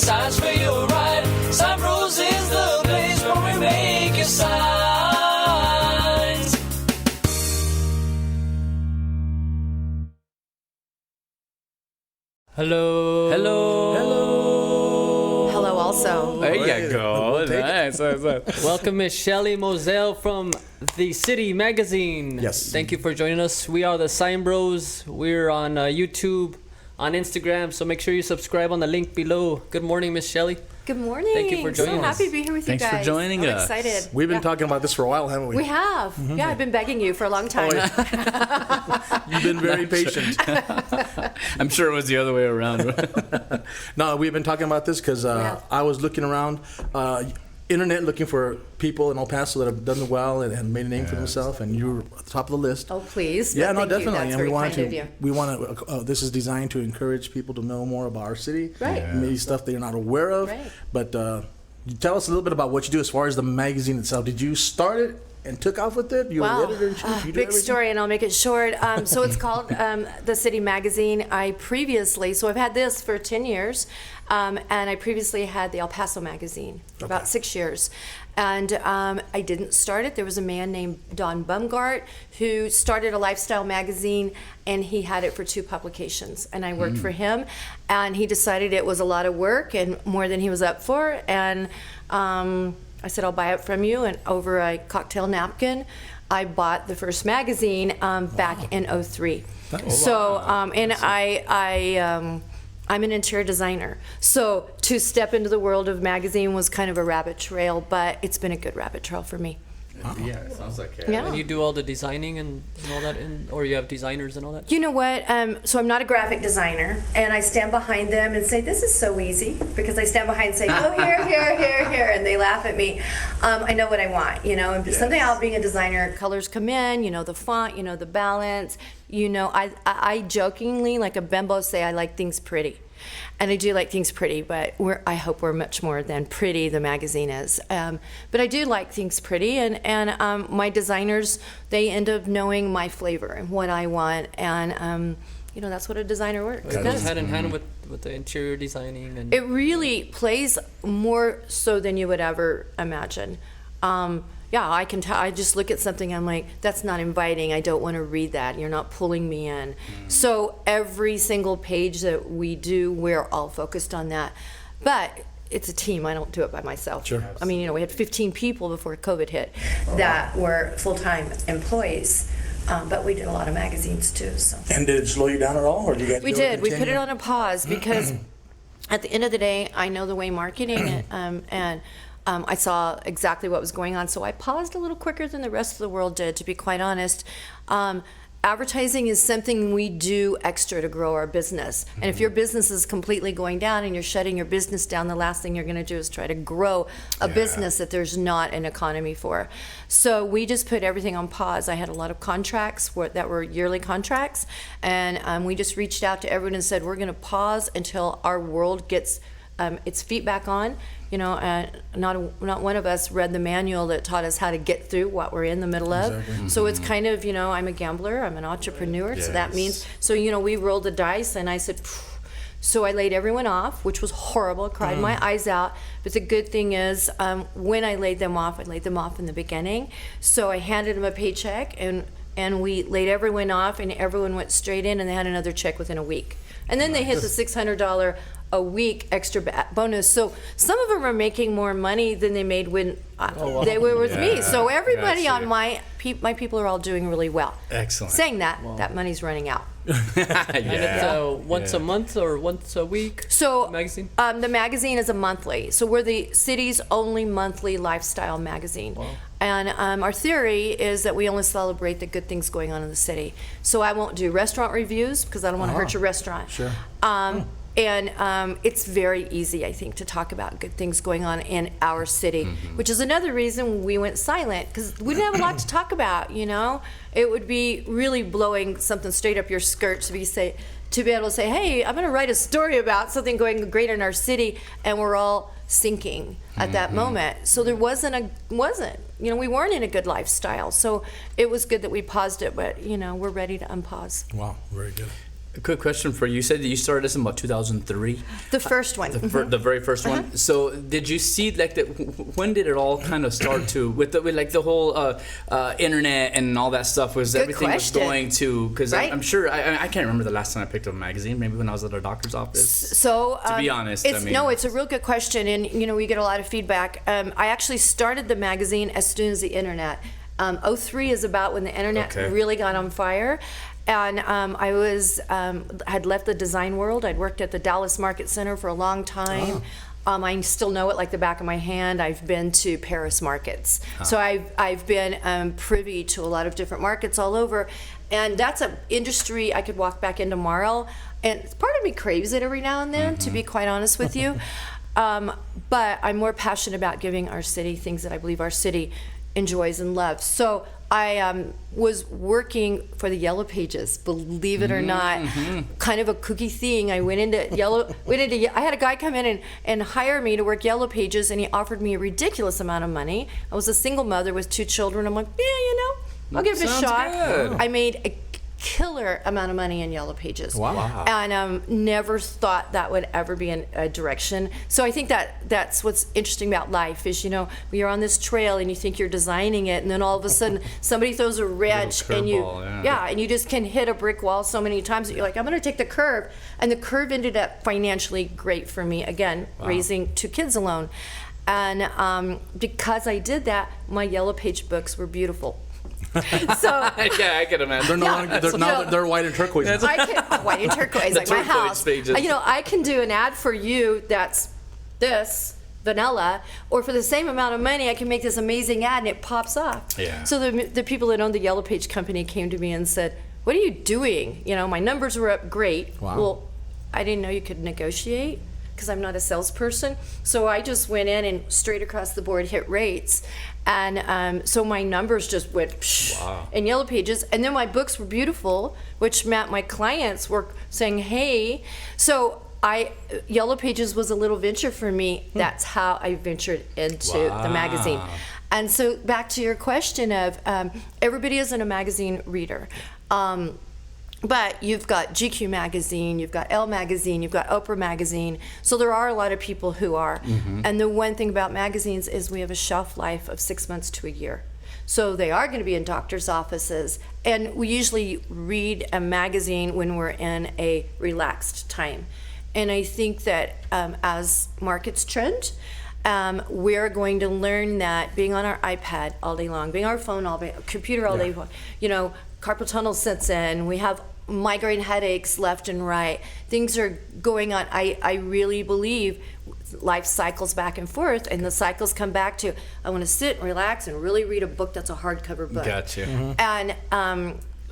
signs for your ride. SignBro's is the place where we make your signs. Hello. Hello. Hello. Hello also. There you go. Nice. Welcome, Miss Shelley Mozelle from the City Magazine. Yes. Thank you for joining us. We are the SignBros. We're on YouTube, on Instagram, so make sure you subscribe on the link below. Good morning, Miss Shelley. Good morning. Thank you for joining So us. happy to be here with Thanks you for guys. joining I'm us. excited. We've been talking about this for a while, haven't we? We have. Yeah, I've been begging you for a long time. You've been very patient. I'm sure it was the other way around. No, we've been talking about this because I was looking around internet looking for people in El Paso that have done well and made a name for themselves, and you were at the top of the list. Oh, please. Yeah, no, Thank you. definitely. That's And very we wanted kind of to. you. We want to. This is designed to encourage people to know more about our city. Right. Yeah. Maybe stuff they're not aware of. Right. But tell us a little bit about what you do as far as the magazine itself. Did you start it and took off with it? You were Wow. editor-in-chief? You do Big everything? story, and I'll make it short. So it's called the City Magazine. So I've had this for 10 years, and I previously had the El Paso Magazine for about 6 years. And I didn't start it. There was a man named Don Bumgart who started a lifestyle magazine, and he had it for 2 publications. And I worked for him, and he decided it was a lot of work and more than he was up for. And I said, I'll buy it from you. And over a cocktail napkin, I bought the first magazine back in '03. So, and I'm an interior designer. So to step into the world of magazine was kind of a rabbit trail, but it's been a good rabbit trail for me. Yeah, it sounds like it. Yeah. And you do all the designing and all that, or you have designers and all that? You know what? So I'm not a graphic designer, and I stand behind them and say, this is so easy, because I stand behind and say, oh, here, and they laugh at me. I know what I want, and something about being a designer, colors come in, the font, the balance, I jokingly, like a bimbo, say I like things pretty. And I do like things pretty, but I hope we're much more than pretty, the magazine is. But I do like things pretty, and my designers, they end up knowing my flavor and what I want, and that's what a designer works. It goes hand in hand with the interior designing. And It really plays more so than you would ever imagine. Yeah, I can tell. I just look at something, I'm like, that's not inviting. I don't want to read that. You're not pulling me in. So every single page that we do, we're all focused on that. But it's a team. I don't do it by myself. Sure. I mean, we had 15 people before COVID hit that were full-time employees. But we did a lot of magazines too. So. And did it slow you down at all, or did you guys? We did. We put it on a pause because at the end of the day, I know the way marketing and I saw exactly what was going on, so I paused a little quicker than the rest of the world did, to be quite honest. Advertising is something we do extra to grow our business. And if your business is completely going down and you're shutting your business down, the last thing you're going to do is try to grow a business that there's not an economy for. So we just put everything on pause. I had a lot of contracts that were yearly contracts, and we just reached out to everyone and said, we're going to pause until our world gets its feet back on. Not one of us read the manual that taught us how to get through what we're in the middle of. Exactly. So it's kind of, I'm a gambler, I'm an entrepreneur, so that means, we rolled the dice, and I said, phew. So I laid everyone off, which was horrible. I cried my eyes out. But the good thing is, when I laid them off in the beginning. So I handed them a paycheck, and we laid everyone off, and everyone went straight in, and they had another check within a week. And then they hit the $600 a week extra bonus. So some of them are making more money than they made when they were with me. So everybody on my people are all doing really well. Excellent. Saying that, that money's running out. And it's once a month or once a week? So magazine? The magazine is a monthly. So we're the city's only monthly lifestyle magazine. Wow. And our theory is that we only celebrate the good things going on in the city. So I won't do restaurant reviews because I don't want to hurt your restaurant. Sure. And it's very easy, I think, to talk about good things going on in our city, which is another reason we went silent, because we didn't have a lot to talk about, It would be really blowing something straight up your skirt to be able to say, hey, I'm going to write a story about something going great in our city, and we're all sinking at that moment. So there wasn't, we weren't in a good lifestyle. So it was good that we paused it, but, we're ready to unpause. Wow, very good. A quick question for you. You said that you started this in about 2003. The first one. The very first one. So did you see like that? When did it all kind of start to with like the whole internet and all that stuff? Was Good everything question. was going to? Because Right. I'm sure I can't remember the last time I picked up a magazine. Maybe when I was at our doctor's office. So To be honest, it's, I mean- no, it's a real good question, and we get a lot of feedback. I actually started the magazine as soon as the internet. 03 is about when the internet Okay. really got on fire. And I had left the design world. I'd worked at the Dallas Market Center for a long time. I still know it like the back of my hand. I've been to Paris markets. So I've been privy to a lot of different markets all over. And that's an industry I could walk back in tomorrow. And part of me craves it every now and then, to be quite honest with you. But I'm more passionate about giving our city things that I believe our city enjoys and loves. So I was working for the Yellow Pages, believe it or not, kind of a kooky thing. I went into I had a guy come in and hire me to work Yellow Pages, and he offered me a ridiculous amount of money. I was a single mother with 2 children. I'm like, yeah, I'll give it a Sounds shot. good. I made a killer amount of money in Yellow Pages. Wow. And never thought that would ever be a direction. So I think that's what's interesting about life is, when you're on this trail and you think you're designing it, and then all of a sudden somebody throws a wrench and you, curveball, and you just can hit a brick wall so many times that you're like, I'm going to take the curve. And the curve ended up financially great for me. Again, raising 2 kids alone. And because I did that, my Yellow Page books were beautiful. So Yeah, I can imagine. They're white and turquoise. I can white and turquoise like my turquoise house. pages. I can do an ad for you that's this vanilla, or for the same amount of money, I can make this amazing ad and it pops off. Yeah. So the people that owned the Yellow Page company came to me and said, "What are you doing? My numbers were up great." Wow. Well, I didn't know you could negotiate, because I'm not a salesperson. So I just went in and straight across the board hit rates. And so my numbers just went in Yellow Pages. And then my books were beautiful, which meant my clients were saying, hey. So Yellow Pages was a little venture for me. That's how I ventured into the magazine. And so back to your question of everybody isn't a magazine reader. But you've got GQ magazine, you've got Elle magazine, you've got Oprah magazine. So there are a lot of people who are. And the one thing about magazines is we have a shelf life of 6 months to a year. So they are going to be in doctors' offices. And we usually read a magazine when we're in a relaxed time. And I think that as markets trend, we're going to learn that being on our iPad all day long, being on our phone all day, computer all day, carpal tunnel sets in, we have migraine headaches left and right, things are going on. I really believe life cycles back and forth, and the cycles come back to, I want to sit and relax and really read a book that's a hardcover book. Gotcha. And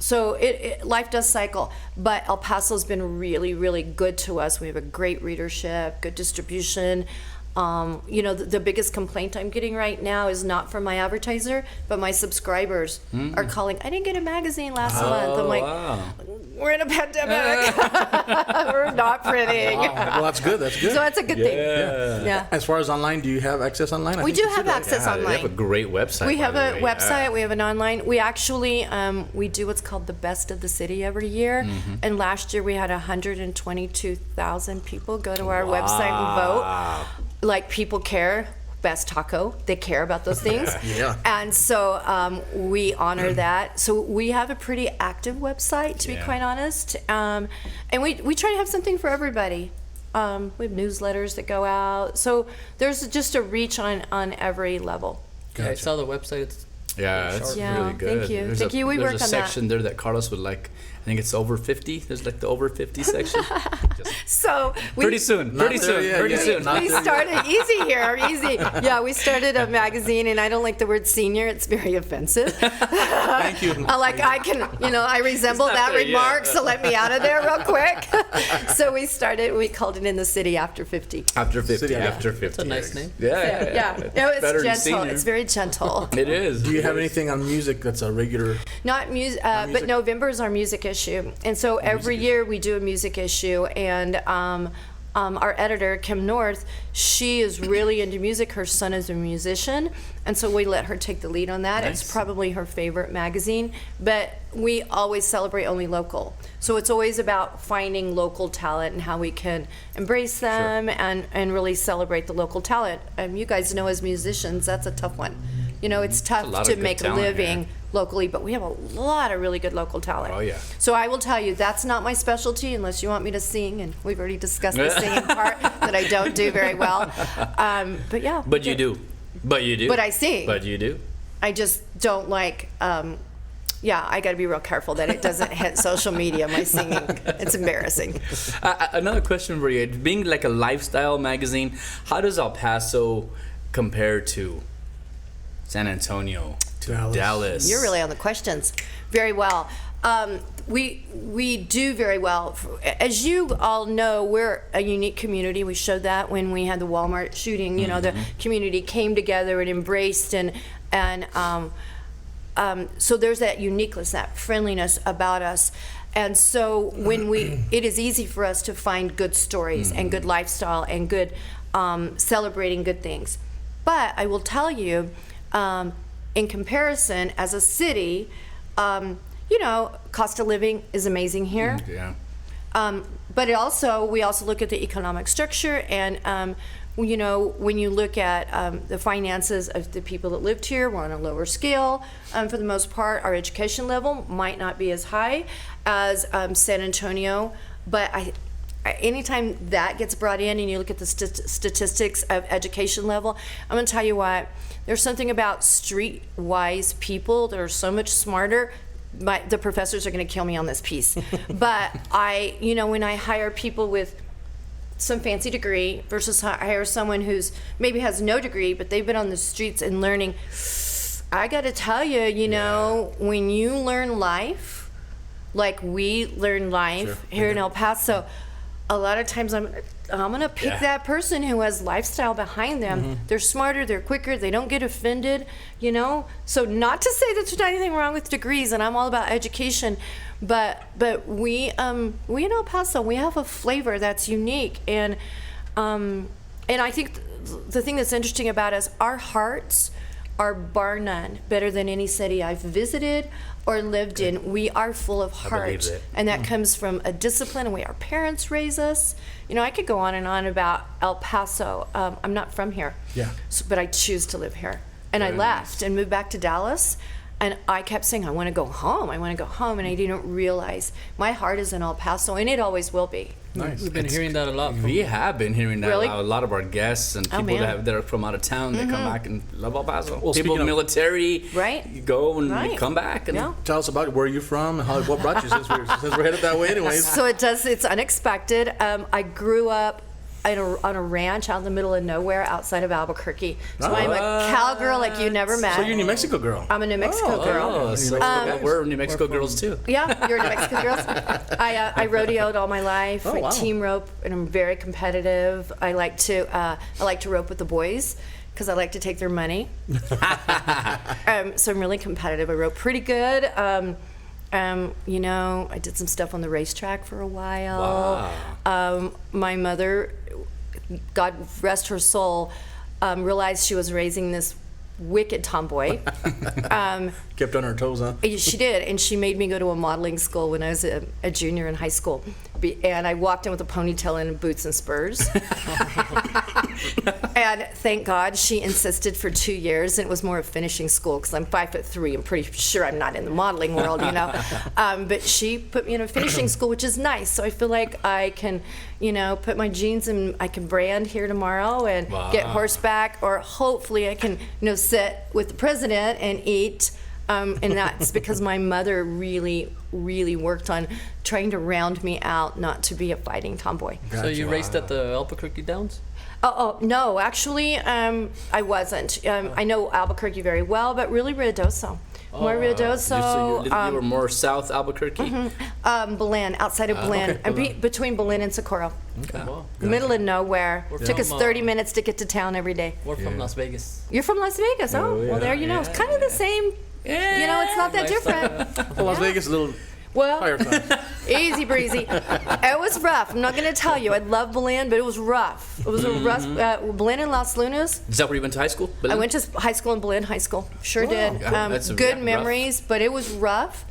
so life does cycle, but El Paso's been really, really good to us. We have a great readership, good distribution. The biggest complaint I'm getting right now is not from my advertiser, but my subscribers are calling. I didn't get a magazine last month. I'm like, we're in a pandemic. We're not printing. Well, that's good. That's good. So that's a good thing. Yeah. As far as online, do you have access online? We do have access They online. have a great website. We by have the a way. website. We have an online. We actually we do what's called the Best of the City every year. And last year we had 122,000 people go to our website and vote. Like, people care. Best taco. They care about those things. Yeah. And so we honor that. So we have a pretty active website, to be quite honest. And we try to have something for everybody. We have newsletters that go out. So there's just a reach on every level. Yeah, I saw the website. It's Yeah, it's Yeah, really good. thank you. There's Thank you. We work There's a on that. section there that Carlos would like. I think it's over 50. There's like the over 50 section. So Pretty soon. Pretty soon. We started easy here, easy. Yeah, we started a magazine, and I don't like the word senior. It's very offensive. Thank you. I resemble that remark, so let me out of there real quick. So we called it In the City After 50. After 50. Yeah. After 50. a nice name. Yeah. It's Better than gentle. senior. It's very gentle. It is. Do you have anything on music that's a regular? Not music, but November is our music issue, and so every year we do a music issue, and our editor, Kim North, she is really into music. Her son is a musician, and so we let her take the lead on that. Nice. It's probably her favorite magazine, but we always celebrate only local. So it's always about finding local talent and how we can embrace them and really celebrate the local talent. You guys know, as musicians, that's a tough one. You know, it's tough lot to of good make a talent living here. locally, but we have a lot of really good local talent. Oh, yeah. So I will tell you, that's not my specialty unless you want me to sing, and we've already discussed the singing part that I don't do very well. But yeah. But you do. But you do. But I sing. But you do. I just don't like, I got to be real careful that it doesn't hit social media, my singing. It's embarrassing. Another question for you. Being like a lifestyle magazine, how does El Paso compare to San Antonio, to Dallas? You're really on the questions. Very well. We do very well. As you all know, we're a unique community. We showed that when we had the Walmart shooting. You know, the community came together and embraced, and so there's that uniqueness, that friendliness about us. And so when it is easy for us to find good stories and good lifestyle and good celebrating good things. But I will tell you, in comparison, as a city, cost of living is amazing here. Yeah. But we also look at the economic structure, and when you look at the finances of the people that lived here, we're on a lower scale. For the most part, our education level might not be as high as San Antonio, but anytime that gets brought in and you look at the statistics of education level, I'm going to tell you what, there's something about street-wise people that are so much smarter. The professors are going to kill me on this piece. But when I hire people with some fancy degree versus hire someone who's maybe has no degree, but they've been on the streets and learning, I got to tell you, when you learn life, like we learn life here in El Paso, a lot of times I'm gonna pick that person who has lifestyle behind them. They're smarter, they're quicker, they don't get offended, So not to say that there's not anything wrong with degrees, and I'm all about education, but we in El Paso, we have a flavor that's unique, and I think the thing that's interesting about us, our hearts are bar none better than any city I've visited or lived in. We are full of heart, and that comes from a discipline and the way our parents raise us. I could go on and on about El Paso. I'm not from here, but I choose to live here. And I left and moved back to Dallas, and I kept saying, I want to go home, and I didn't realize my heart is in El Paso, and it always will be. Nice. We've been hearing that a lot. We have been hearing that Really? a lot of our guests and people that are from out of town, they come back and love El Paso. Well, People speaking of- military, Right. you go and Right. you come back. And Yeah. Tell us about where you're from and what brought you since we're headed that way anyways. So it's unexpected. I grew up on a ranch out in the middle of nowhere outside of Albuquerque. So I'm a cowgirl like you never met. So you're a New Mexico girl. I'm a New Mexico girl. Oh, so we're New Mexico girls too. Yeah, you're New Mexico girls. I rodeoed all my life. I wow. team rope, and I'm very competitive. I like to rope with the boys because I like to take their money. So I'm really competitive. I rope pretty good. I did some stuff on the racetrack for a while. Wow. My mother, God rest her soul, realized she was raising this wicked tomboy. Kept on her toes, huh? She did, and she made me go to a modeling school when I was a junior in high school. And I walked in with a ponytail and boots and spurs. And thank God she insisted for 2 years, and it was more of finishing school because I'm 5'3". I'm pretty sure I'm not in the modeling world, But she put me in a finishing school, which is nice. So I feel like I can, put my jeans and I can brand here tomorrow and get horseback, or hopefully I can, sit with the president and eat. And that's because my mother really, really worked on trying to round me out not to be a fighting tomboy. So you raced at the Albuquerque Downs? Oh, no, actually, I wasn't. I know Albuquerque very well, but really Ruidoso. More Ruidoso. So you were more South Albuquerque? Belen, outside of Belen. Between Belen and Socorro. Okay. Wow. Middle of nowhere. Took us from, 30 minutes to get to town every day. We're from Las Vegas. You're from Las Vegas? Oh, well, there you know. It's kind of the same. It's not that different. Well, Las Vegas is a little Well, Fire time. easy breezy. It was rough. I'm not going to tell you. I love Belen, but it was rough. It was a rough. Belen and Las Lunas. Is that where you went to high school? I went to high school in Belen High School. Sure did. That's Good rough. memories, but it was rough.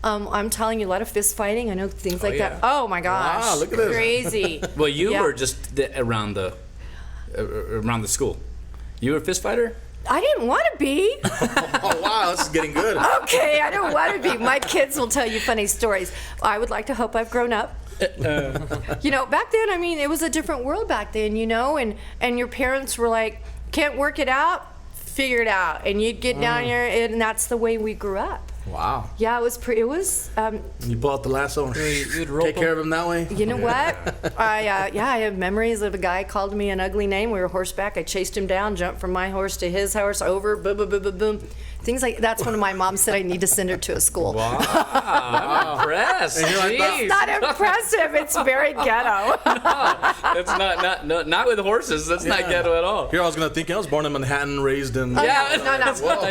I'm telling you, a lot of fist fighting. I know things like yeah. that. Oh my gosh! Wow, look at this. Crazy. Well, you Yeah. were just around the school. You were a fist fighter? I didn't want to be. Oh wow, this is getting good. Okay, I don't want to be. My kids will tell you funny stories. I would like to hope I've grown up. You know, back then, I mean, it was a different world back then, you know, and your parents were like, can't work it out, figure it out. And you'd get down here, and that's the way we grew up. Wow. Yeah, it was, You pull out the lasso and You'd rope take care of him that way. you know what? I have memories of a guy called me an ugly name. We were horseback. I chased him down, jumped from my horse to his horse, over, boom, boom, boom, boom, boom. Things like that's when my mom said I need to send her to a school. Wow. I'm impressed. And you're like, Jeez. Not impressive. It's very ghetto. That's not with horses. That's not ghetto at all. Here I was gonna think I was born in Manhattan, raised in. Yeah. No.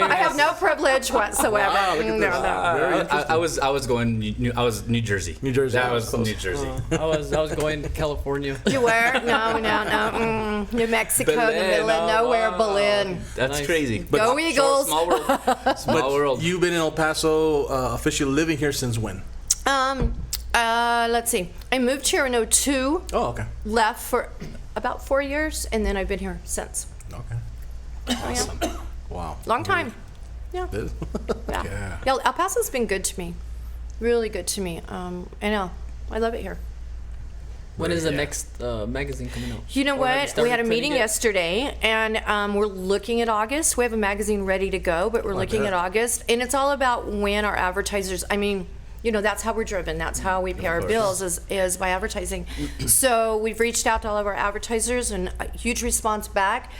I have no privilege whatsoever. Wow, look at this. Very interesting. I was New Jersey. New Jersey. That was Close. New Jersey. I was going to California. You were? No. New Mexico, in the Belen, middle of oh, nowhere, wow. Belen. That's Nice. crazy. Go Eagles. Small world. Small world. You've been in El Paso, officially living here since when? Let's see. I moved here in 2002, Oh, okay. left for about 4 years, and then I've been here since. Okay. Awesome. Wow. Long time. Yeah. This- Yeah. Yeah, El Paso's been good to me. Really good to me. I know. I love it here. When is the Yeah. next magazine coming out? You know Or have you what? started We had a printing meeting it? yesterday, and we're looking at August. We have a magazine ready to go, but we're looking bet. at August. And it's all about when our advertisers, I mean, you know, that's how we're driven. That's how we pay our bills is by advertising. So we've reached out to all of our advertisers, and a huge response back.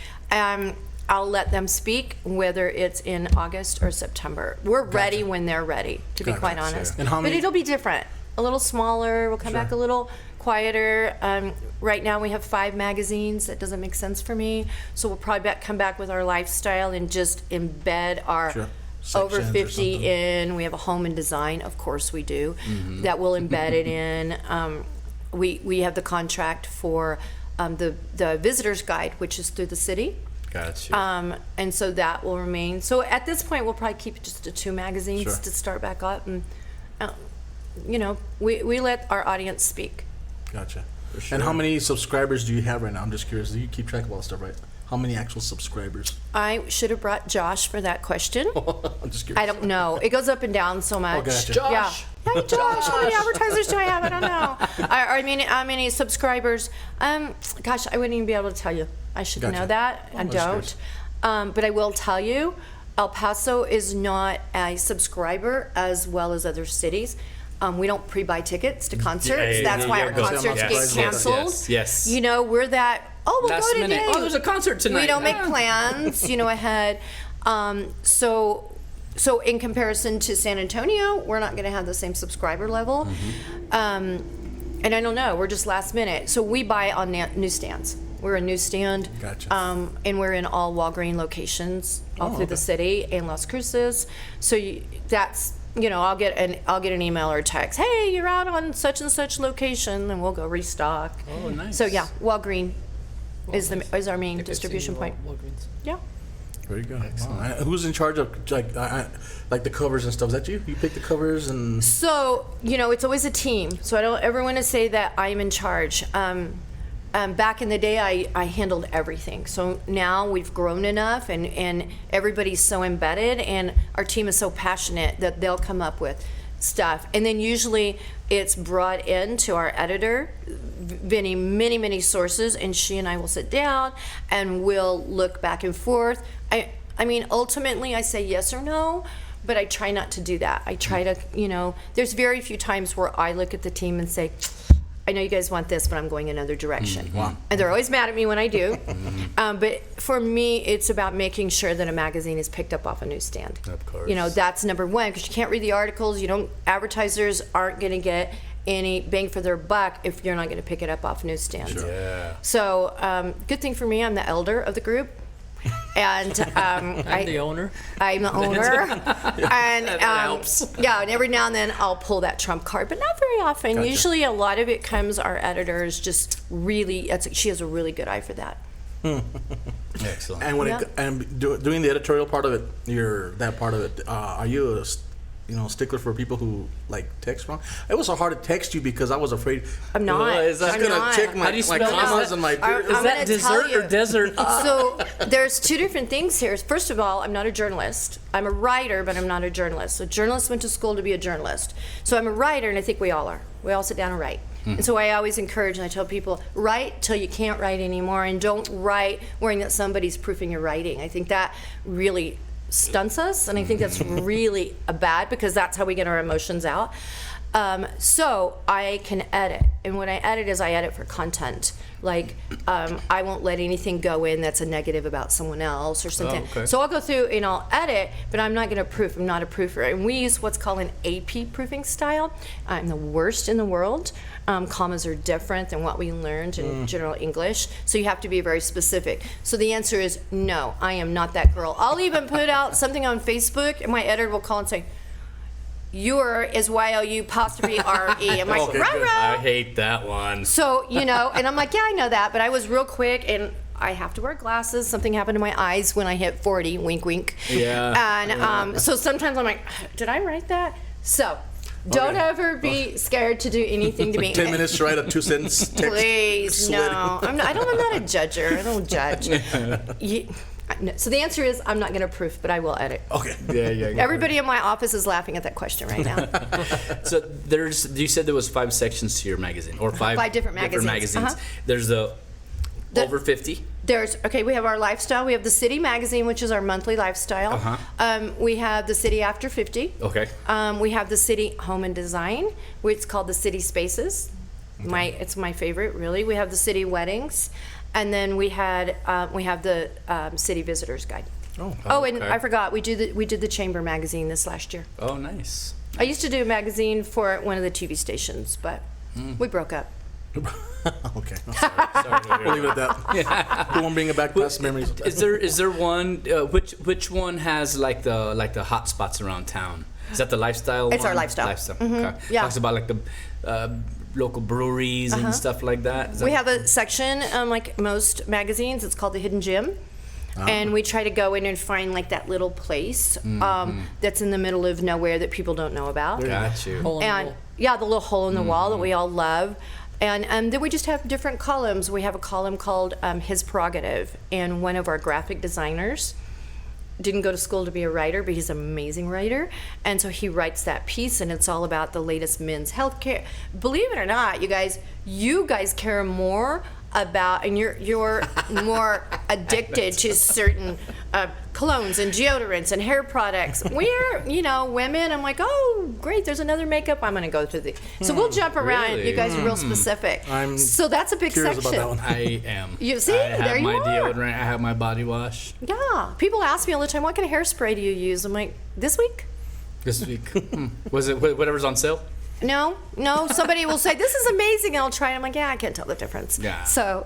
I'll let them speak, whether it's in August or September. We're ready when they're ready, to be Gotcha. quite honest. And how But many- it'll be different. A little smaller. We'll come back a little quieter. Right now we have 5 magazines. That doesn't make sense for me. So we'll probably come back with our lifestyle and just embed our Sure. over Sections or 50 something. in. We have a home and design, of course we do. That will embed it in. We have the contract for the visitor's guide, which is through the city. Gotcha. And so that will remain. So at this point, we'll probably keep just the 2 magazines Sure. to start back up. And, you know, we let our audience speak. Gotcha. And how many subscribers do you have right now? I'm just curious. Do you keep track of all that stuff, right? How many actual subscribers? I should have brought Josh for that question. I'm just curious. I don't know. It goes up and down so much. gotcha. Yeah. Hey, Josh, how many advertisers do I have? I don't know. I mean, how many subscribers? Gosh, I wouldn't even be able to tell you. I should Gotcha. know that. I I'm just don't. curious. But I will tell you, El Paso is not a subscriber as well as other cities. We don't pre-buy tickets to concerts. That's why our go. concerts Yes. get canceled. Yes. You know, we're that. Oh, we'll Last go today. minute. Oh, there's a concert tonight. We don't make Ah. plans, you know, ahead. So in comparison to San Antonio, we're not going to have the same subscriber level. And I don't know. We're just last minute. So we buy on newsstands. We're a newsstand. Gotcha. And we're in all Walgreens locations all through the city and Las Cruces. So that's. You know, I'll get an email or a text. Hey, you're out on such and such location, and we'll go restock. Oh, nice. So yeah, Walgreens is our main distribution point. Walgreens. Yeah. Very good. Wow. Who's in charge of like the covers and stuff? Is that you? You pick the covers and. So you know, it's always a team. So I don't ever want to say that I'm in charge. Back in the day, I handled everything. So now we've grown enough, and everybody's so embedded, and our team is so passionate that they'll come up with stuff. And then usually it's brought in to our editor, Vinny, many sources, and she and I will sit down and we'll look back and forth. I mean, ultimately I say yes or no, but I try not to do that. I try to, you know, there's very few times where I look at the team and say, I know you guys want this, but I'm going another direction. And they're always mad at me when I do. But for me, it's about making sure that a magazine is picked up off a newsstand. Of course. You know, that's number one, because you can't read the articles. Advertisers aren't going to get any bang for their buck if you're not going to pick it up off newsstands. Yeah. So good thing for me, I'm the elder of the group. And I'm the owner. I'm the owner. And helps. yeah, and every now and then I'll pull that trump card, but not very often. Gotcha. Usually a lot of it comes, our editor is just really, she has a really good eye for that. Excellent. And when Yeah. doing the editorial part of it, are you a stickler for people who like text wrong? It was so hard to text you because I was afraid. I'm not. Well, is that I'm gonna not. check my, How do you my spell commas that? and my. I'm Is that gonna tell dessert or you. desert? So there's two different things here. First of all, I'm not a journalist. I'm a writer, but I'm not a journalist. So journalists went to school to be a journalist. So I'm a writer, and I think we all are. We all sit down and write. And so I always encourage and I tell people, write till you can't write anymore, and don't write worrying that somebody's proofing your writing. I think that really stunts us, and I think that's really bad because that's how we get our emotions out. So I can edit, and what I edit is I edit for content. Like I won't let anything go in that's a negative about someone else or something. okay. So I'll go through and I'll edit, but I'm not going to proof. I'm not a proofer. And we use what's called an AP proofing style. I'm the worst in the world. Commas are different than what we learned in general English, so you have to be very specific. So the answer is no, I am not that girl. I'll even put out something on Facebook, and my editor will call and say, "Your is Y-O-U''RE." I'm like, Okay, right, good. I right. hate that one. So, and I'm like, yeah, I know that, but I was real quick, and I have to wear glasses. Something happened to my eyes when I hit 40, wink, wink. Yeah. And so sometimes I'm like, did I write that? So don't ever be scared to do anything to me. 10 minutes to write a 2-sentence text. Please, no. sweating. I'm not a judger. I don't judge. No. So the answer is I'm not going to proof, but I will edit. Okay. Yeah. Everybody in my office is laughing at that question right now. So you said there was 5 sections to your magazine, or 5 different magazines. Uh-huh. There's the over 50. We have our lifestyle. We have the City magazine, which is our monthly lifestyle. We have the City After 50. Okay. We have the City Home and Design, which is called the City Spaces. It's my favorite, really. We have the City Weddings, and then we have the City Visitors Guide. Oh, and okay. I forgot, we did the Chamber magazine this last year. Oh, nice. I used to do a magazine for one of the TV stations, but we broke up. Okay. Sorry to hear We'll leave it at that. We won't bring it back past memories. Is there one? Which one has like the hot spots around town? Is that the lifestyle? It's one? our lifestyle. Okay. Yeah. Talks about like the local breweries and stuff like that. Is We that- have a section, like most magazines, it's called the Hidden Gem. And we try to go in and find like that little place that's in the middle of nowhere that people don't know about. Got you. Hole in the And wall. yeah, the little hole in the wall that we all love. And then we just have different columns. We have a column called His Prerogative, and one of our graphic designers didn't go to school to be a writer, but he's an amazing writer, and so he writes that piece, and it's all about the latest men's health care. Believe it or not, you guys care more about, and you're more addicted to certain colognes and deodorants and hair products. We're, women, I'm like, oh, great, there's another makeup I'm going to go through. So we'll jump around. Really? You guys are real specific. So that's a big curious section. about that one. I am. You see? I have There you my are. deodorant. I have my body wash. Yeah. People ask me all the time, what kind of hairspray do you use? I'm like, this week? This week. Was it whatever's on sale? No. Somebody will say, this is amazing, and I'll try it. I'm like, yeah, I can't tell the difference. Yeah. So,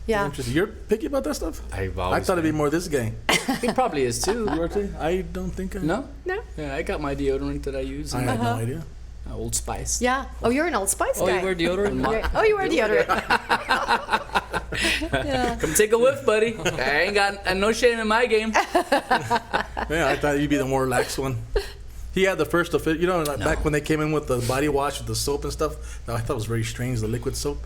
yeah. Interesting. You're picky about that stuff? I've I always thought it'd be been. more this gang. He probably is too. You are too? I don't think I. No? No? Yeah, I got my deodorant that I use. I had no idea. Old Spice. Yeah. Oh, you're an Old Spice Oh, guy. you wear deodorant? Oh, you wear deodorant. Come take a whiff, buddy. I ain't got no shame in my game. Yeah, I thought you'd be the more relaxed one. He had the first of it, like back when they came in with the body wash with the soap and stuff. I thought it was very strange, the liquid soap.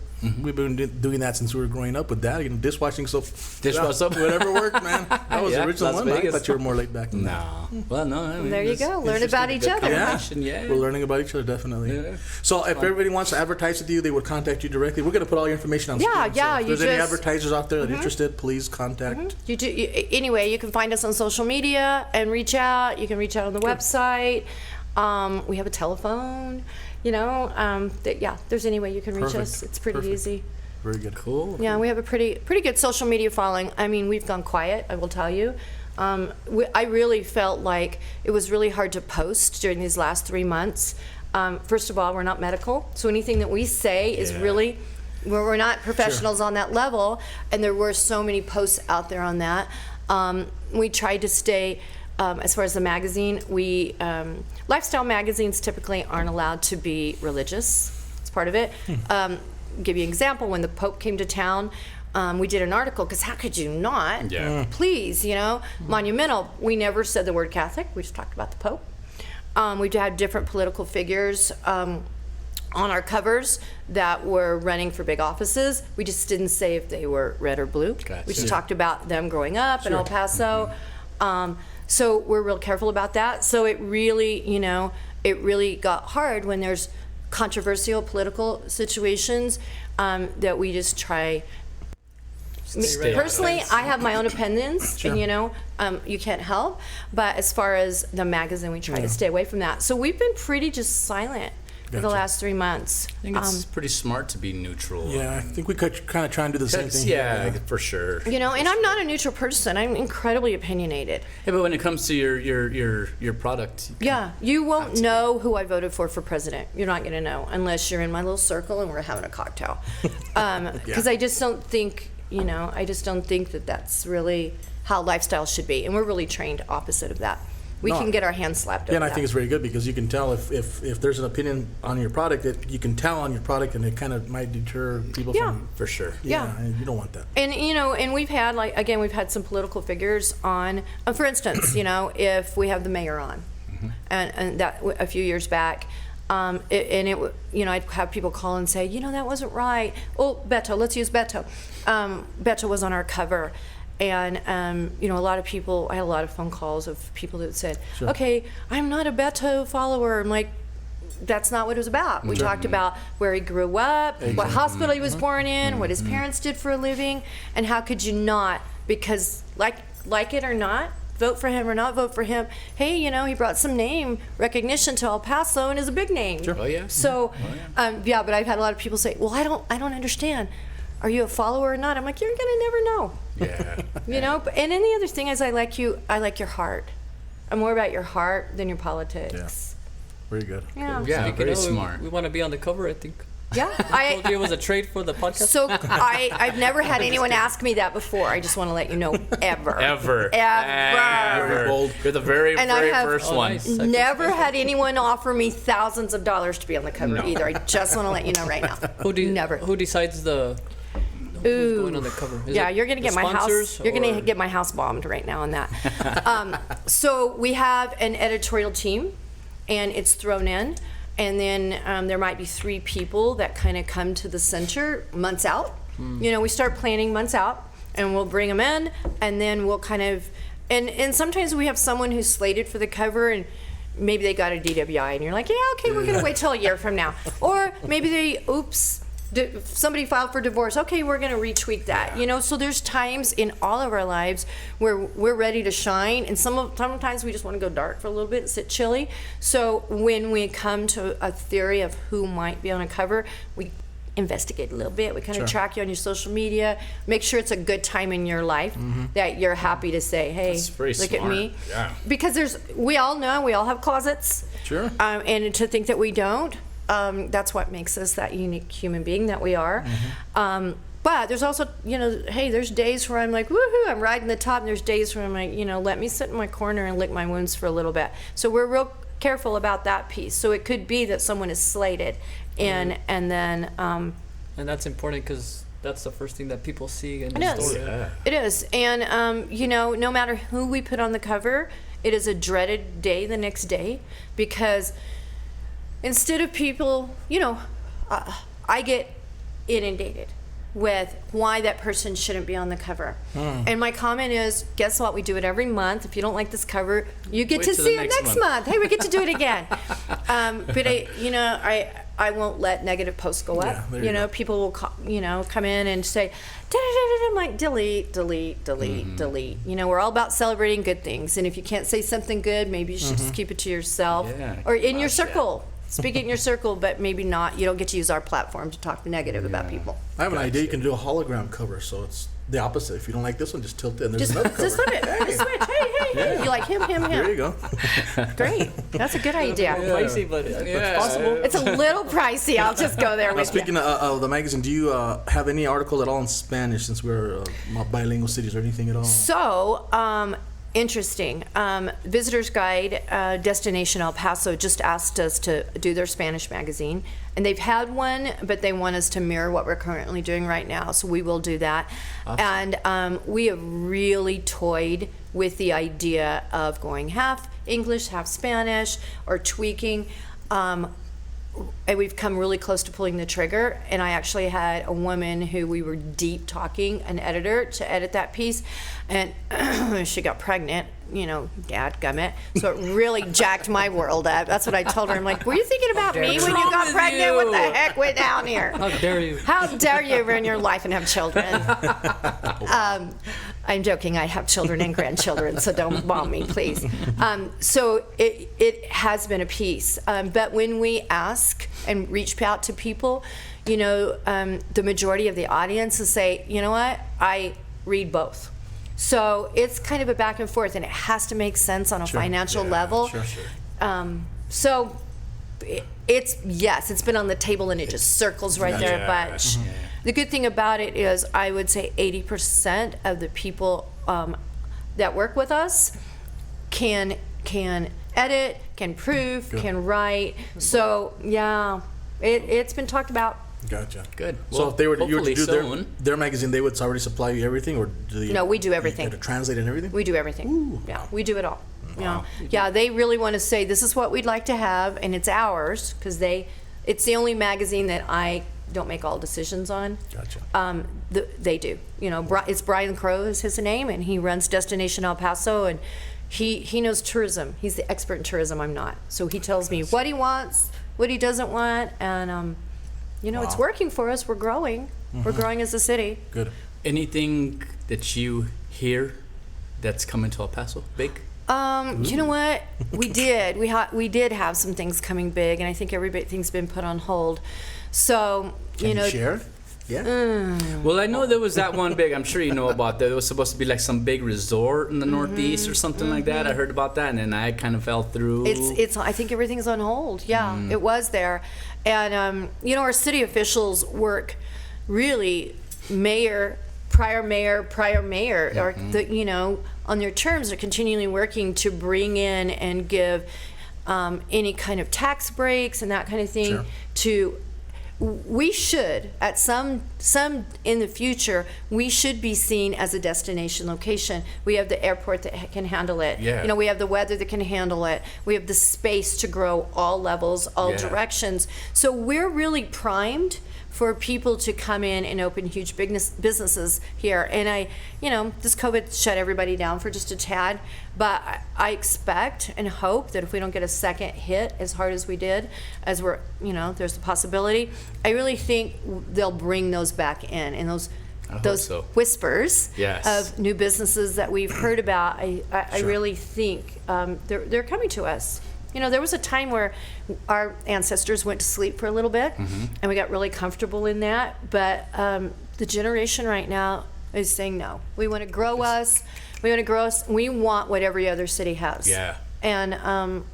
We've been doing that since we were growing up with Dad. Dishwashing soap. Dishwashing soap. Whatever worked, man. That was Yeah, the original Las one. I Vegas. thought you were more laid back than that. No. Well, no. I mean, There you it's go. Learn interesting, about a each good other. conversation, Yeah. We're learning about each other, definitely. Yeah. So if everybody wants to advertise with you, they would contact you directly. We're going to put all your information on Yeah, screen. yeah, So if you there's any just- advertisers out there that are interested, please contact. Anyway, you can find us on social media and reach out. You can reach out on the website. We have a telephone. There's any way you can reach us. Perfect. It's pretty Perfect. easy. Very good. Cool. Yeah, we have a pretty good social media following. I mean, we've gone quiet, I will tell you. I really felt like it was really hard to post during these last 3 months. First of all, we're not medical, so anything that we say is really, we're not professionals on that level, and there were so many posts out there on that. We tried to stay, as far as the magazine, lifestyle magazines typically aren't allowed to be religious. It's part of it. Give you an example, when the Pope came to town, we did an article, because how could you not? Yeah. Please, monumental. We never said the word Catholic. We just talked about the Pope. We've had different political figures on our covers that were running for big offices. We just didn't say if they were red or blue. Gotcha. We just talked about them growing up in El Paso. So we're real careful about that. So it really, it really got hard when there's controversial political situations that we just try. Stay Personally, out. I have my own opinions, and you can't help. But as far as the magazine, we try to stay away from that. So we've been pretty just silent for the last 3 months. I think it's pretty smart to be neutral. Yeah, I think we could kind of try and do the same thing. Yeah, for sure. And I'm not a neutral person. I'm incredibly opinionated. Yeah, but when it comes to your product, You won't know who I voted for president. You're not going to know unless you're in my little circle and we're having a cocktail. Because I just don't think, that that's really how lifestyle should be. And we're really trained opposite of that. We can get our hands slapped over Yeah, and I that. think it's very good because you can tell if there's an opinion on your product, that you can tell on your product, and it kind of might deter people from. for sure. Yeah. And you don't want that. And and we've had we've had some political figures on. For instance, if we have the mayor on, and that a few years back, I'd have people call and say, that wasn't right. Oh, Beto, let's use Beto. Beto was on our cover. And, a lot of people, I had a lot of phone calls of people that said, okay, I'm not a Beto follower. I'm like, that's not what it was about. We talked about where he grew up, what hospital he was born in, what his parents did for a living, and how could you not, because like it or not, vote for him or not vote for him, hey, he brought some name recognition to El Paso and is a big name. Oh, yeah. So, but I've had a lot of people say, well, I don't understand. Are you a follower or not? I'm like, you're gonna never know. Yeah. And then the other thing is, I like your heart. I'm more about your heart than your politics. Yeah. Very good. Yeah. Yeah, Speaking very of, smart. We want to be on the cover, I think. Yeah. I told you it was a trade for the podcast. So I've never had anyone ask me that before. I just want to let you know, ever. Ever. Bold. You're the very, And I very have- first Oh, one. nice. Never had anyone offer me thousands of dollars to be on the cover either. I just want to let you know right now. Never. Who decides who's going on the cover? Is Yeah, it you're gonna the get my sponsors, house. You're gonna or- get my house bombed right now on that. So we have an editorial team, and it's thrown in, and then there might be 3 people that kind of come to the center months out. We start planning months out, and we'll bring them in, and then we'll kind of, and sometimes we have someone who's slated for the cover, and maybe they got a DWI, and you're like, yeah, okay, we're gonna wait till a year from now, or maybe they, somebody filed for divorce. Okay, we're going to retweet that. So there's times in all of our lives where we're ready to shine, and sometimes we just want to go dark for a little bit and sit chilly. So when we come to a theory of who might be on a cover, we investigate a little bit. We kind of track you on your social media, make sure it's a good time in your life that you're happy to say, hey, That's pretty look at smart. me. Yeah. Because we all have closets. Sure. And to think that we don't, that's what makes us that unique human being that we are. But there's also, hey, there's days where I'm like, woohoo, I'm riding the top, and there's days where I'm like, let me sit in my corner and lick my wounds for a little bit. So we're real careful about that piece. So it could be that someone is slated, and then. And that's important because that's the first thing that people see in It the is. story. Yeah. It is. And, no matter who we put on the cover, it is a dreaded day the next day, because instead of people, I get inundated with why that person shouldn't be on the cover. And my comment is, guess what? We do it every month. If you don't like this cover, you get Wait to till see the it next next month. Hey, we get to do it again. But I won't let negative posts go up. Yeah, there you go. People will come in and say, I'm like, delete. We're all about celebrating good things. And if you can't say something good, maybe you should just keep it to yourself, Yeah, or in your yeah. circle. Speak it in your circle, but maybe not. You don't get to use our platform to talk negative about people. I have an idea. You can do a hologram cover, so it's the opposite. If you don't like this one, just tilt it. And there's Just another cover. flip it. Just switch. okay. You like him. There you go. Great. That's a good idea. Pricey, but it's possible. It's a little pricey. I'll just go there Now, with speaking you. of the magazine, do you have any article at all in Spanish, since we're bilingual cities, or anything at all? So, interesting. Visitor's Guide, Destination El Paso just asked us to do their Spanish magazine. And they've had one, but they want us to mirror what we're currently doing right now. So we will do that. Awesome. And we have really toyed with the idea of going half English, half Spanish, or tweaking. And we've come really close to pulling the trigger. And I actually had a woman who we were deep talking, an editor, to edit that piece. And she got pregnant, dadgummit. So it really jacked my world up. That's what I told her. I'm like, were you thinking about me when you got pregnant? What the heck went down here? How dare you? How dare you ruin your life and have children? I'm joking. I have children and grandchildren, so don't bomb me, please. So it has been a piece. But when we ask and reach out to people, the majority of the audience will say, you know what, I read both. So it's kind of a back and forth, and it has to make sense on a financial level. Sure. So it's been on the table, and it just circles right there. But the good thing about it is, I would say 80% of the people that work with us can edit, can prove, can write. So it's been talked about. Gotcha. Good. So Well, if they were to hopefully do soon. their magazine, they would already supply you everything, or do they? No, we do everything. You have to translate and everything. We do everything. Yeah, we do it all. Yeah, they really want to say, this is what we'd like to have, and it's ours, because it's the only magazine that I don't make all decisions on. Gotcha. They do. It's Brian Crow is his name, and he runs Destination El Paso, and he knows tourism. He's the expert in tourism. I'm not. So he tells me what he wants, what he doesn't want, and it's working for us. We're growing. We're growing as a city. Good. Anything that you hear that's coming to El Paso big? You know what? We did. We did have some things coming big, and I think everything's been put on hold. So, Can you share? Yeah. Well, I know there was that one big, I'm sure you know about that. It was supposed to be like some big resort in the Northeast or something like that. I heard about that, and then I kind of fell through. I think everything's on hold. Yeah, it was there. And, our city officials work really prior mayor, or on their terms, they're continually working to bring in and give any kind of tax breaks and that kind of thing. Sure. We should, at some in the future, we should be seen as a destination location. We have the airport that can handle it. Yeah. We have the weather that can handle it. We have the space to grow all levels, all directions. So we're really primed for people to come in and open huge businesses here. And this COVID shut everybody down for just a tad, but I expect and hope that if we don't get a second hit as hard as we did, as we're, there's a possibility, I really think they'll bring those back in, and those whispers of new businesses that we've heard about, I really think they're coming to us. There was a time where our ancestors went to sleep for a little bit, and we got really comfortable in that. But the generation right now is saying, no, we want to grow us. We want to grow us. We want what every other city has. Yeah. And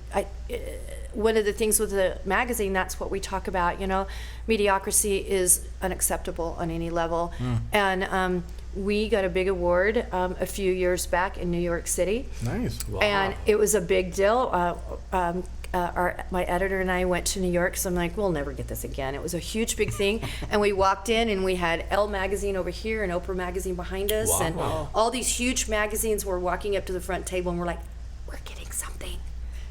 one of the things with the magazine, that's what we talk about. Mediocrity is unacceptable on any level. And we got a big award a few years back in New York City. Nice. Wow. And it was a big deal. My editor and I went to New York, so I'm like, we'll never get this again. It was a huge, big thing. And we walked in, and we had Elle magazine over here and Oprah magazine behind us. Wow. And all these huge magazines were walking up to the front table, and we're like, we're getting something.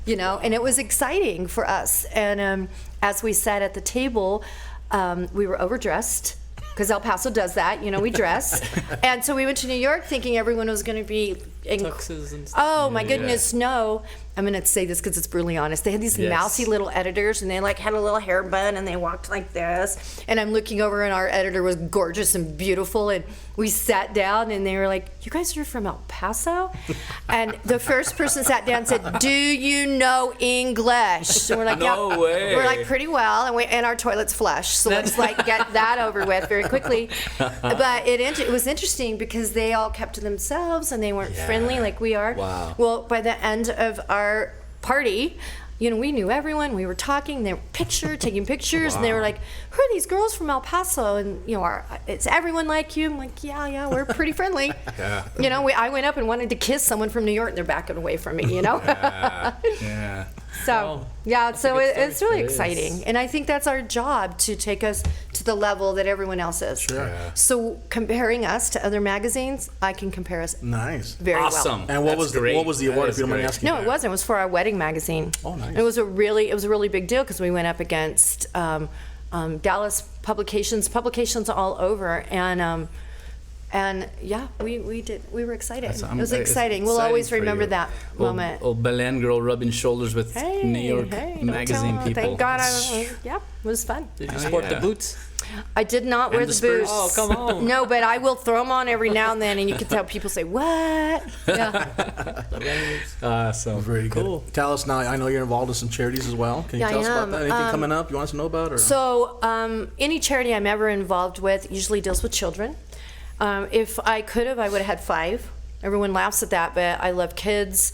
And it was exciting for us. And as we sat at the table, we were overdressed, because El Paso does that, we dress. And so we went to New York thinking everyone was going to be Tuxes and stuff. Oh my goodness, no. I'm going to say this because it's brutally honest. They had these mousy little editors, and they had a little hair bun, and they walked like this. And I'm looking over, and our editor was gorgeous and beautiful. And we sat down, and they were like, "You guys are from El Paso?" And the first person sat down and said, "Do you know English?" So we're like, No way. We're like, pretty well, and our toilet's flush. So let's get that over with very quickly. But it was interesting because they all kept to themselves, and they weren't friendly. friendly like we are. Wow. Well, by the end of our party, you know, we knew everyone. We were talking. They were taking pictures, and they were like, "Who are these girls from El Paso?" And you know, it's everyone like you. I'm like, "Yeah, we're pretty friendly." Yeah. You know, I went up and wanted to kiss someone from New York, and they're backing away from me. You know. Yeah. So Wow. yeah, so good story. it's really It is. exciting, and I think that's our job, to take us to the level that everyone else is. Sure. Yeah. So comparing us to other magazines, I can compare us Nice. very Awesome. well. And what That's was great. the award, That if you don't mind is asking? No, it wasn't. It was for our wedding magazine. Oh, nice. It was a really big deal because we went up against Dallas publications all over, and yeah, we were excited. That's- It was it's exciting. We'll exciting always for remember you. that moment. Old Belen girl rubbing shoulders with New York don't magazine tell- people. Thank God. Yeah, it was fun. Did you sport the yeah. boots? I did not wear And the the Spurs? boots. Oh, come on. No, but I will throw them on every now and then, and you can tell people say, "What?" Yeah. Awesome. Very good. Cool. Tell us now. I know you're involved in some charities as well. Can you Yeah, tell I us about am. that? Anything coming up you want us to know about? Or? So, any charity I'm ever involved with usually deals with children. If I could have, I would have had 5. Everyone laughs at that, but I love kids.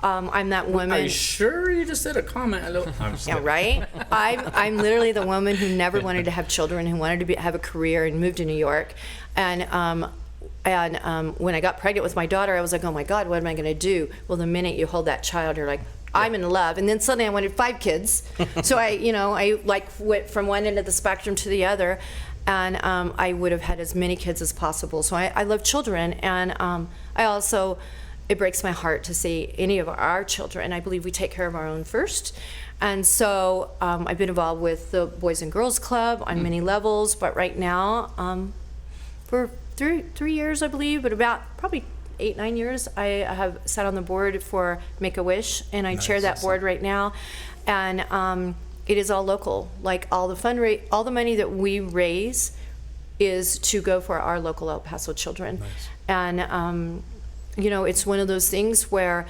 I'm that woman. Are you sure you just said a comment? I'm just Yeah, right. I'm literally the woman who never wanted to have children, who wanted to have a career, and moved to New York. And when I got pregnant with my daughter, I was like, oh my God, what am I going to do? Well, the minute you hold that child, you're like, I'm in love. And then suddenly I wanted 5 kids. So I like went from one end of the spectrum to the other. And I would have had as many kids as possible. So I love children. And I also, it breaks my heart to see any of our children. I believe we take care of our own first. And so I've been involved with the Boys and Girls Club on many levels. But right now, for 3 years, I believe, but about probably 8-9 years, I have sat on the board for Make-A-Wish, and I chair that board right now. And it is all local. Like all the money that we raise is to go for our local El Paso children. And it's one of those things where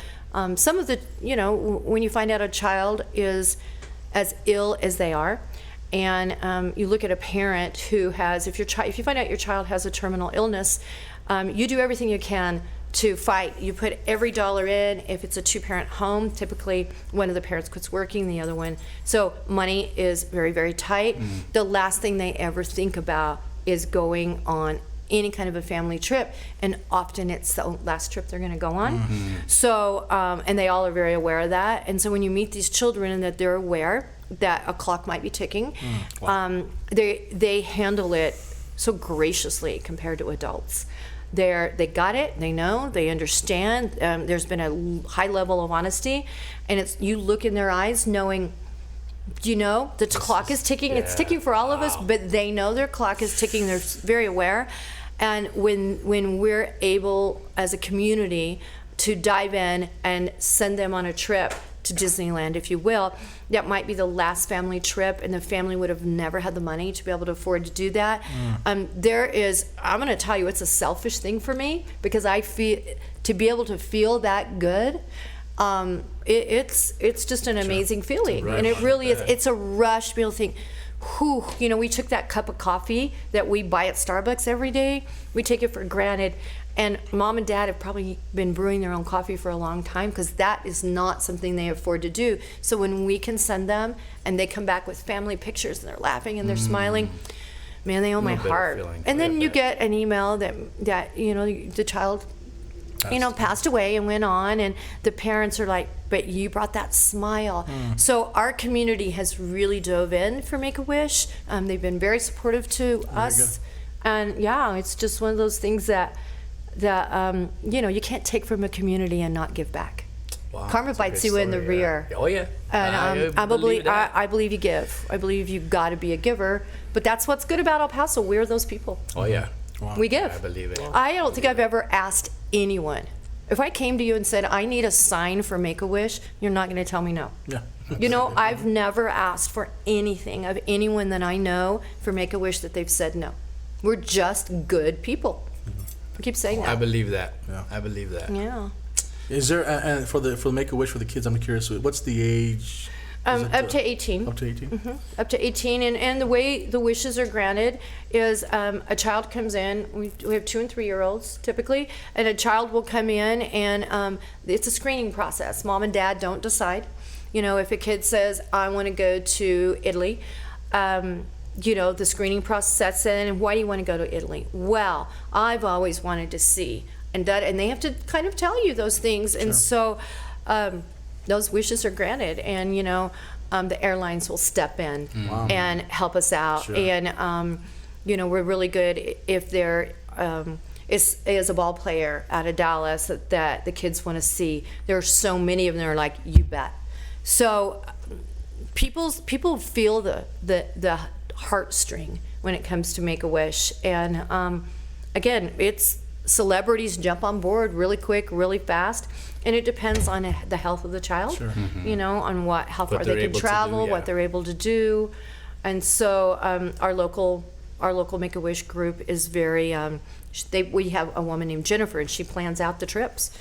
some of the, when you find out a child is as ill as they are, and you look at a parent who has, if you find out your child has a terminal illness, you do everything you can to fight. You put every dollar in. If it's a 2-parent home, typically one of the parents quits working, the other one. So money is very, very tight. The last thing they ever think about is going on any kind of a family trip, and often it's the last trip they're going to go on. So, and they all are very aware of that. And so when you meet these children and that they're aware that a clock might be ticking, they handle it so graciously compared to adults. They got it, they know, they understand. There's been a high level of honesty, and it's, you look in their eyes knowing, the clock is ticking. It's ticking for all of us, but they know their clock is ticking. They're very aware. And when we're able as a community to dive in and send them on a trip to Disneyland, if you will, that might be the last family trip, and the family would have never had the money to be able to afford to do that. I'm going to tell you, it's a selfish thing for me, because I feel, to be able to feel that good, it's just an amazing feeling. And it really is. It's a rush to be able to think, whew, we took that cup of coffee that we buy at Starbucks every day, we take it for granted. And Mom and Dad have probably been brewing their own coffee for a long time, because that is not something they afford to do. So when we can send them and they come back with family pictures and they're laughing and they're smiling, man, they own my better heart. feeling. And then you get an email that the child passed away and went on, and the parents are like, but you brought that smile. So our community has really dove in for Make-A-Wish. They've been very supportive to us. And yeah, it's just one of those things that you can't take from a community and not give back. Wow, Karma that's a bites great you in the story, yeah. rear. Oh yeah. And I believe that. believe you give. I believe you got to be a giver. But that's what's good about El Paso. We're those people. Oh yeah. We give. I believe it. I don't think I've ever asked anyone. If I came to you and said, I need a sign for Make-A-Wish, you're not going to tell me no. Yeah. I've never asked for anything of anyone that I know for Make-A-Wish that they've said no. We're just good people. I keep saying I that. believe that. Yeah. I believe that. Yeah. Is there and for the Make-A-Wish for the kids? I'm curious. What's the age? Up to 18. Up to 18? Up to 18, and the way the wishes are granted is a child comes in. We have 2 and 3 year olds typically, and a child will come in, and it's a screening process. Mom and dad don't decide. You know, if a kid says, I want to go to Italy, you know, the screening process sets in. And why do you want to go to Italy? Well, I've always wanted to see, and they have to kind of tell you those things, and so those wishes are granted, and you know, the airlines will step in and help us out, and you know, we're really good if there is a ball player out of Dallas that the kids want to see. There are so many of them that are like, you bet. So people feel the heartstring when it comes to Make-A-Wish, and again, it's celebrities jump on board really quick, really fast, and it depends on the health of the child. You know, on how far they can travel, what they're able to do, and so our local Make-A-Wish group is very. We have a woman named Jennifer, and she plans out the trips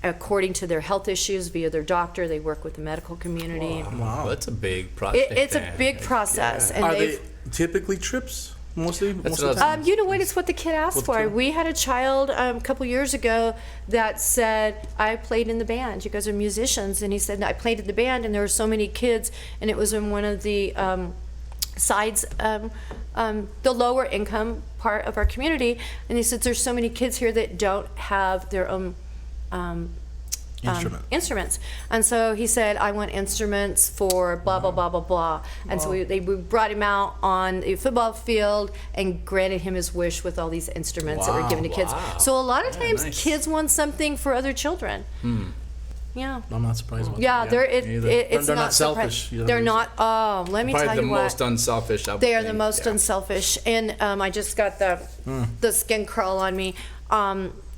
according to their health issues via their doctor. They work with the medical community. Wow, that's a big project. It's a big process, and Are they typically trips? Mostly most of the time? You know what? It's what the kid asked for. We had a child a couple years ago that said, I played in the band. You guys are musicians. And he said, I played in the band, and there were so many kids, and it was in one of the sides, the lower income part of our community. And he said, there's so many kids here that don't have their own instruments. And so he said, I want instruments for blah, blah, blah, blah, blah. And so we brought him out on the football field and granted him his wish with all these instruments that were given to kids. So a lot of times kids want something for other children. Yeah. I'm not surprised about that. They're not selfish. They're not. Oh, let me tell you what. Probably the most unselfish. They are the most unselfish. And I just got the skin crawl on me.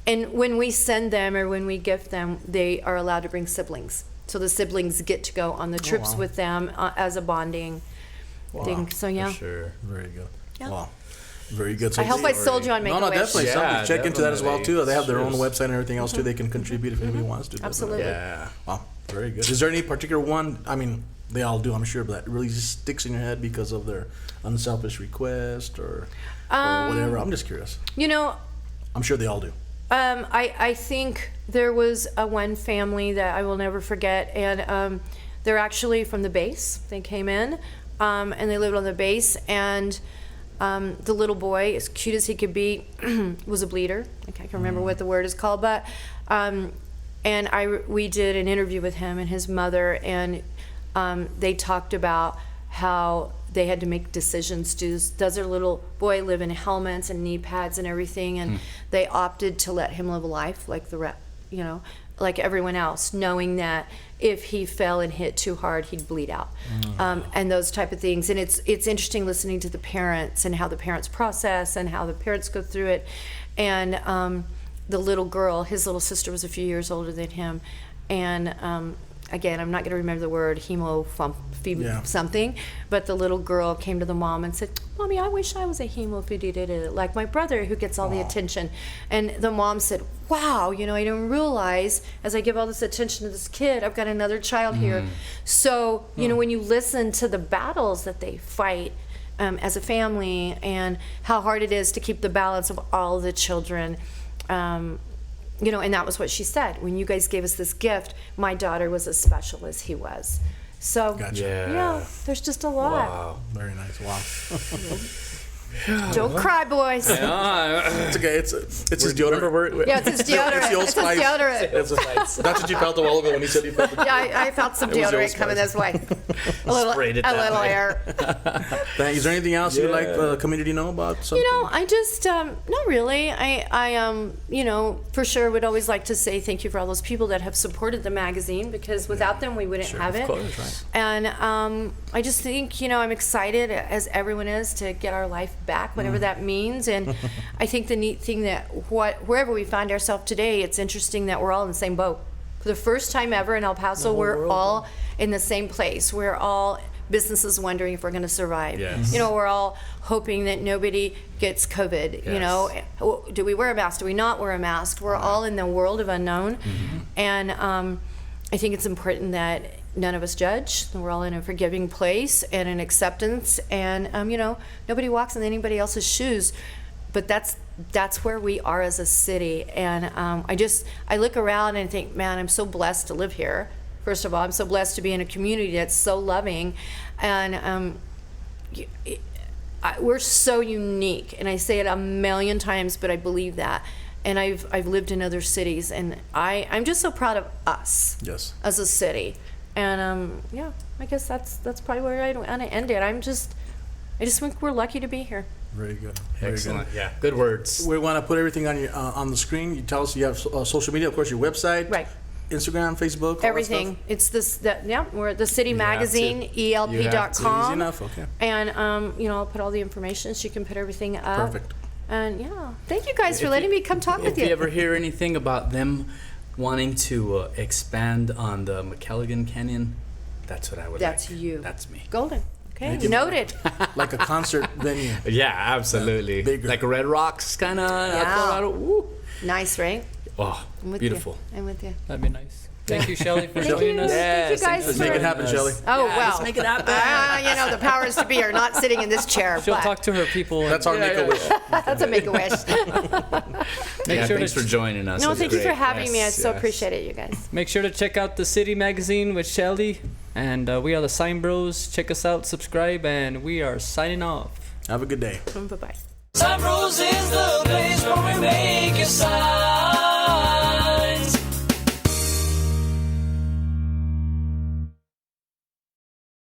And when we send them or when we gift them, they are allowed to bring siblings. So the siblings get to go on the trips with them as a bonding thing. So yeah. For sure. Very good. Yeah. Wow. Very good. So I hope I sold you on Make-A-Wish. No, definitely. Yeah, Check into that as well too. They have their own Sure. website and everything else too. They can contribute if anybody wants to. Absolutely. Yeah. Wow. Very good. Is there any particular one? I mean, they all do, I'm sure, but that really just sticks in your head because of their unselfish request or whatever. I'm just curious. You know, I'm sure they all do. I think there was one family that I will never forget, and they're actually from the base. They came in, and they lived on the base, and the little boy, as cute as he could be, was a bleeder. I can't remember what the word is called, but we did an interview with him and his mother, and they talked about how they had to make decisions. Does their little boy live in helmets and knee pads and everything? And they opted to let him live a life like like everyone else, knowing that if he fell and hit too hard, he'd bleed out, and those type of things. And it's interesting listening to the parents and how the parents process and how the parents go through it. And the little girl, his little sister was a few years older than him, and again, I'm not going to remember the word, something, but the little girl came to the mom and said, Mommy, I wish I was a hemophilia, like my brother who gets all the attention. And the mom said, wow, I didn't realize as I give all this attention to this kid, I've got another child here. So, when you listen to the battles that they fight as a family and how hard it is to keep the balance of all the children, and that was what she said. When you guys gave us this gift, my daughter was as special as he was. So, Gotcha. yeah, there's just a lot. Wow. Very nice. Wow. Don't cry, boys. It's okay. It's his deodorant. Yeah, it's his deodorant. It's the Old It's his Spice. deodorant. That's what you felt a while ago when he said he felt it. Yeah, I felt some It was the Old deodorant coming Spice. this way. A little air. Thank you. Is there anything else you'd like the community to know about? Something? I just, not really. I for sure would always like to say thank you for all those people that have supported the magazine, because without them we wouldn't have it. Of course, right. And I just think, I'm excited, as everyone is, to get our life back, whatever that means. And I think the neat thing that wherever we find ourselves today, it's interesting that we're all in the same boat. For the first time ever in El Paso, we're all in the same place. We're all businesses wondering if we're going to survive. Yes. We're all hoping that nobody gets COVID. Yes. Do we wear a mask? Do we not wear a mask? We're all in the world of unknown. And I think it's important that none of us judge. We're all in a forgiving place and an acceptance. And, nobody walks in anybody else's shoes. But that's where we are as a city. And I look around and think, man, I'm so blessed to live here. First of all, I'm so blessed to be in a community that's so loving. And we're so unique. And I say it a million times, but I believe that. And I've lived in other cities, and I'm just so proud of us. Yes. As a city. And I guess that's probably where I want to end it. I just think we're lucky to be here. Very good. Very Excellent. good. Yeah. Good words. We want to put everything on your on the screen. You tell us you have social media, of course, your website, Right. Instagram, Facebook, all Everything. That stuff. We're at the City Magazine, You have to. ELP.com. Easy enough. Okay. And, I'll put all the information. She can put everything up. Perfect. And, thank you guys for letting me come talk with If you. you ever hear anything about them wanting to expand on the McElligan Canyon, that's what I would That's like. you. That's me. Golden. Okay, Make it- noted. Like a concert venue. Yeah, absolutely. Bigger. Like Red Rocks, kind of. Yeah. Nice, right? Oh, I'm with beautiful. You. I'm with you. That'd be nice. Thank you, Shelley, for Thank joining you. us. Thank you guys Let's for make it happen, Shelley. Oh, Yeah, well. let's make it happen. The powers to be are not sitting in this chair. She'll but talk to her people. That's our Make-A-Wish. That's a make-a-wish. Yeah, sure thanks to- for joining us. No, That's thank you for great. having me. I Yes, so yes. appreciate it, you guys. Make sure to check out the City Magazine with Shelley. And we are the Sign Bros. Check us out, subscribe, and we are signing off. Have a good day. Bye-bye. Sunrose is the place where we make a sign.